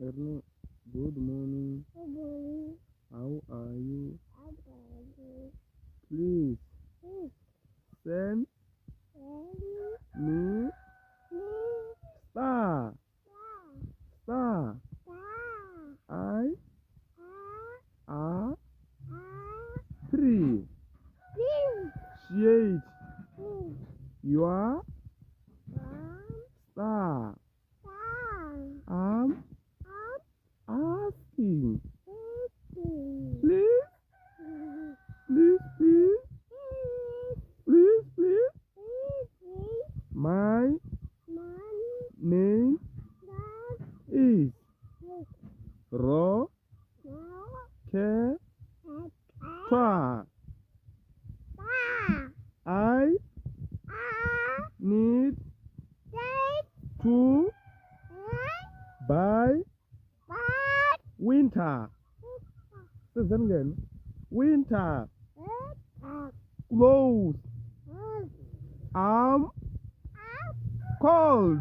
Erno, good morning. How are you? Please send me star. I appreciate your star. I'm asking. Please. My name is Rocket. I need to buy winter. Listen again. Winter clothes. I'm cold.